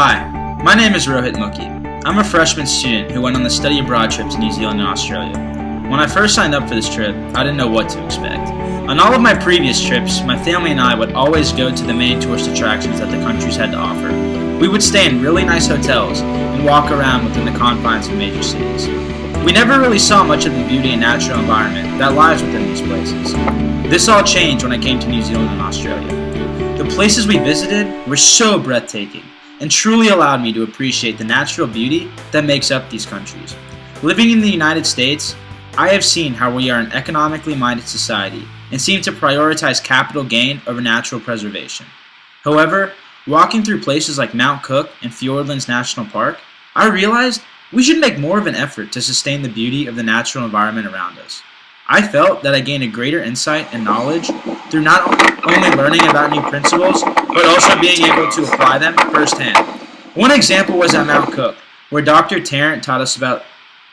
Hi, my name is Rohit Mukhi. I'm a freshman student who went on the study abroad trip to New Zealand and Australia. When I first signed up for this trip, I didn't know what to expect. On all of my previous trips, my family and I would always go to the main tourist attractions that the countries had to offer. We would stay in really nice hotels and walk around within the confines of major cities. We never really saw much of the beauty and natural environment that lies within these places. This all changed when I came to New Zealand and Australia. The places we visited were so breathtaking and truly allowed me to appreciate the natural beauty that makes up these countries. Living in the United States, I have seen how we are an economically minded society and seem to prioritize capital gain over natural preservation. However, walking through places like Mount Cook and Fiordlands National Park, I realized we should make more of an effort to sustain the beauty of the natural environment around us. I felt that I gained a greater insight and knowledge through not only learning about new principles, but also being able to apply them firsthand. One example was at Mount Cook, where Dr. Tarrant taught us about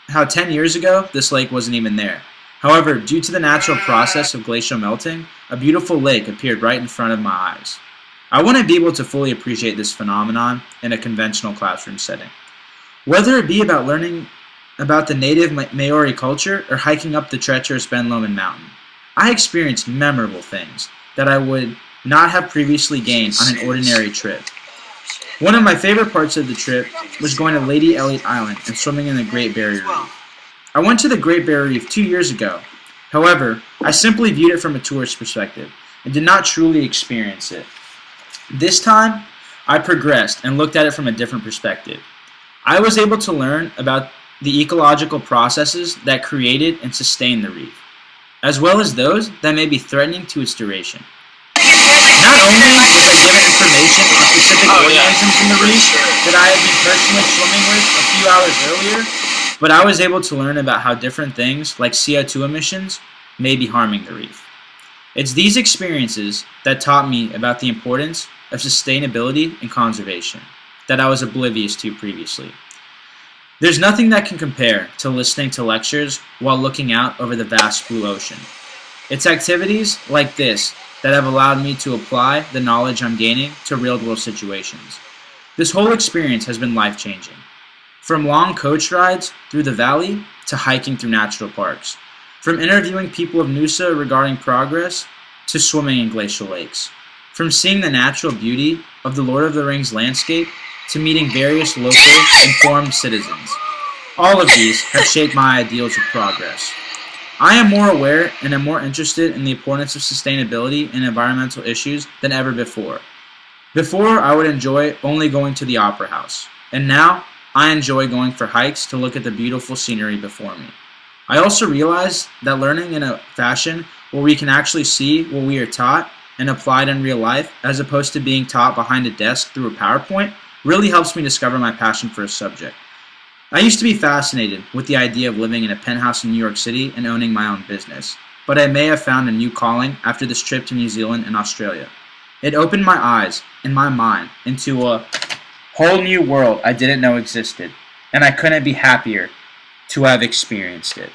how 10 years ago this lake wasn't even there. However, due to the natural process of glacial melting, a beautiful lake appeared right in front of my eyes. I wouldn't be able to fully appreciate this phenomenon in a conventional classroom setting. Whether it be about learning about the native Maori culture or hiking up the treacherous Ben Lomond Mountain, I experienced memorable things that I would not have previously gained on an ordinary trip. One of my favorite parts of the trip was going to Lady Elliot Island and swimming in the Great Barrier Reef. I went to the Great Barrier Reef 2 years ago. However, I simply viewed it from a tourist perspective and did not truly experience it. This time, I progressed and looked at it from a different perspective. I was able to learn about the ecological processes that created and sustain the reef, as well as those that may be threatening to its duration. Not only was I given information on specific organisms in the reef that I had been personally swimming with a few hours earlier, but I was able to learn about how different things like CO2 emissions may be harming the reef. It's these experiences that taught me about the importance of sustainability and conservation that I was oblivious to previously. There's nothing that can compare to listening to lectures while looking out over the vast blue ocean. It's activities like this that have allowed me to apply the knowledge I'm gaining to real-world situations. This whole experience has been life-changing. From long coach rides through the valley to hiking through natural parks. From interviewing people of Noosa regarding progress to swimming in glacial lakes. From seeing the natural beauty of the Lord of the Rings landscape to meeting various local informed citizens. All of these have shaped my ideals of progress. I am more aware and am more interested in the importance of sustainability and environmental issues than ever before. Before, I would enjoy only going to the Opera House, and now I enjoy going for hikes to look at the beautiful scenery before me. I also realize that learning in a fashion where we can actually see what we are taught and applied in real life, as opposed to being taught behind a desk through a PowerPoint, really helps me discover my passion for a subject. I used to be fascinated with the idea of living in a penthouse in New York City and owning my own business, but I may have found a new calling after this trip to New Zealand and Australia. It opened my eyes and my mind into a whole new world I didn't know existed, and I couldn't be happier to have experienced it.